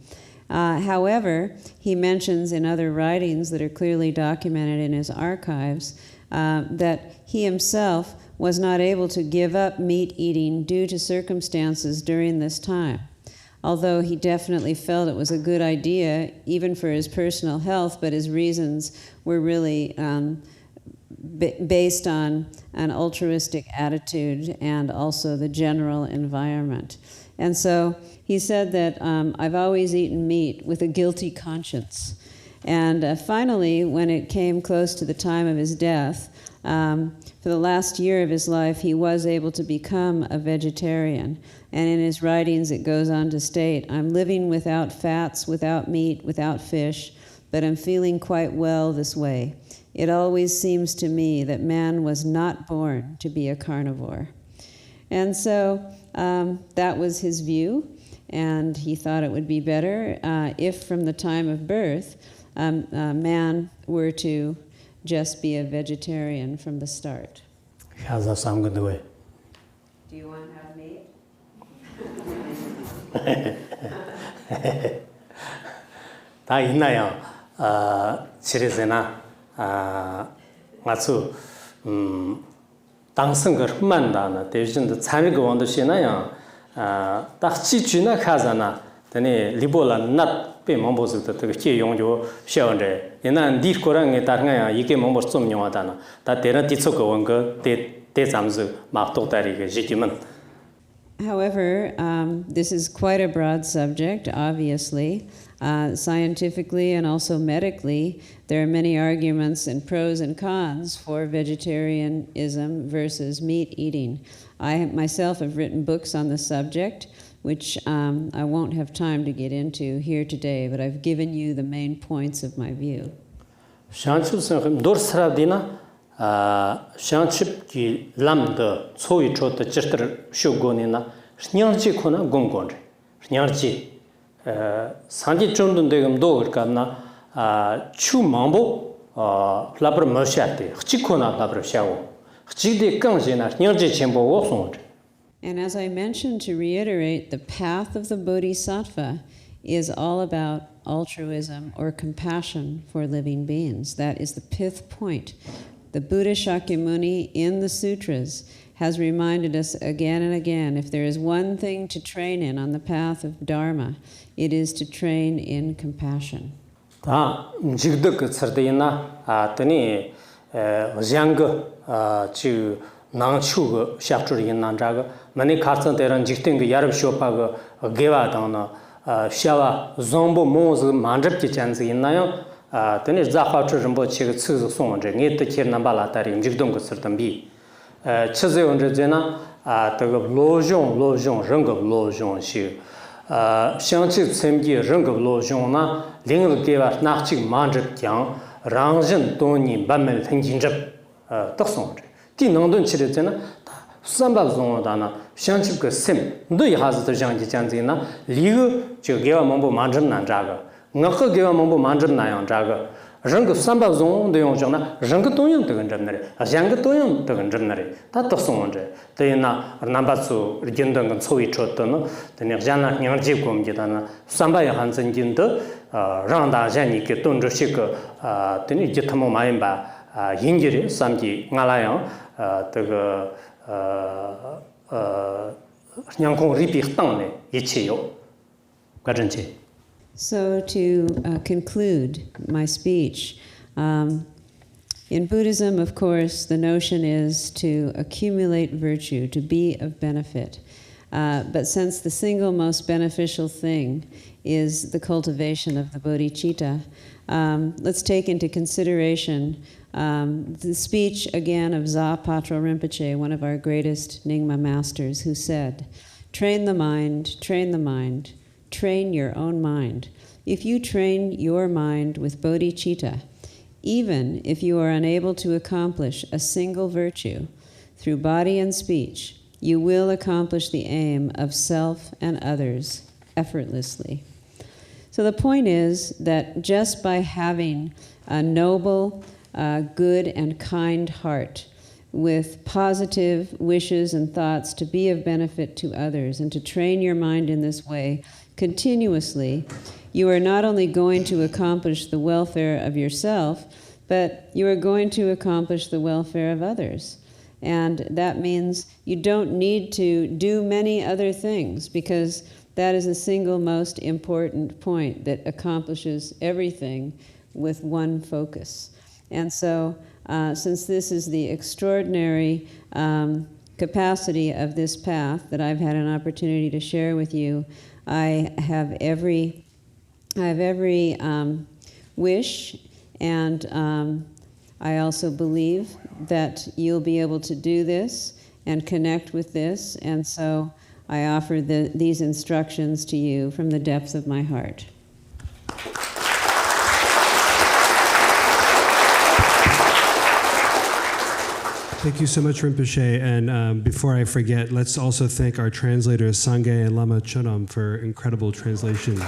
However, he mentions in other writings that are clearly documented in his archives that he himself was not able to give up meat eating due to circumstances during this time. Although he definitely felt it was a good idea, even for his personal health, but his reasons were really based on an altruistic attitude and also the general environment. And so he said that I've always eaten meat with a guilty conscience. And finally, when it came close to the time of his death, for the last year of his life, he was able to become a vegetarian. And in his writings, it goes on to state, I'm living without fats, without meat, without fish, but I'm feeling quite well this way. It always seems to me that man was not born to be a carnivore. And so that was his view, and he thought it would be better if from the time of birth, man were to just be a vegetarian from the start. How's that sound good way? Do you want to have meat? 다 있나요? 지리세나 맞수 당선거 흠만다나 대신도 참여가 원도시나요? 딱 지주나 가자나 되네 리볼라 낫 몽보스도 되게 용조 시원데 얘는 디코랑에 다른가 이게 몽보 좀 용하다나 다 대나 뒤쪽거 원거 대 잠수 막도다리게 지기면. However, this is quite a broad subject, obviously. Scientifically and also medically, there are many arguments and pros and cons for vegetarianism versus meat eating. I myself have written books on the subject, which I won't have time to get into here today, but I've given you the main points of my view. 샹칩기 람더 소위 초트 지르 쇼고니나 냥지코나 공곤 냥지 산지 좀든데금도 그러니까 추망보 라브르 머샤테 치코나 라브르 샤오 치데 강제나 냥지 쳔보 오송. And as I mentioned, to reiterate, the path of the Bodhisattva is all about altruism or compassion for living beings. That is the pith point. The Buddha Shakyamuni in the sutras has reminded us again and again, if there is one thing to train in on the path of Dharma, it is to train in compassion. 다 직득 서대나 아더니 장거 주 낭추고 샤트르 난자가 만이 카르선데란 직등의 야럽 쇼파가 게와다나 샤와 좀보 모즈 만접지 찬스 있나요? 더니 자하트 좀보 치가 츠즈 송원제 니트 키르나발라타리 임직동 것을담비 치즈 온제나 더가 로종 런거 로종시 샹치 셈기 런거 로종나 링을 게와 나치 만접장 랑진 돈이 밤을 생긴접 떡송제 디능돈 치르잖아 삼발종다나 샹치그 셈 너희 하즈도 장지 장지나 리그 저 게와 몽보 만접 난자가 ngakha gewa mongbo manjam nayang jaga rang samba zong de yong jona rang tongyong de ganjam nare ajang tongyong de ganjam nare ta tosong je de na namba su gendang gan choi chot no de ne jana nyang ji gom ji dana samba ya han zen jin de rang da ja ni ke ton zhe shi ge de ni ji tamo ma yin ba yin ji ri sam ji ngala yang de ge nyang kong ri bi tang ne yi chi yo ga zhen chi. So to conclude my speech, In Buddhism, of course, the notion is to accumulate virtue, to be of benefit. But since the single most beneficial thing is the cultivation of the bodhicitta, let's take into consideration the speech again of Zapatra Rinpoche, one of our greatest Nyingma masters, who said, train the mind, train the mind, train your own mind. If you train your mind with bodhicitta, even if you are unable to accomplish a single virtue through body and speech, you will accomplish the aim of self and others effortlessly. So the point is that just by having a noble, good and kind heart with positive wishes and thoughts to be of benefit to others and to train your mind in this way continuously, you are not only going to accomplish the welfare of yourself, but you are going to accomplish the welfare of others. And that means you don't need to do many other things, because that is the single most important point that accomplishes everything with one focus. And so, since this is the extraordinary capacity of this path that I've had an opportunity to share with you, I have every wish, and I also believe that you'll be able to do this and connect with this, and so I offer these instructions to you from the depths of my heart. Thank you so much, Rinpoche. And before I forget, let's also thank our translators, Sangye and Lama Chodam, for incredible translation.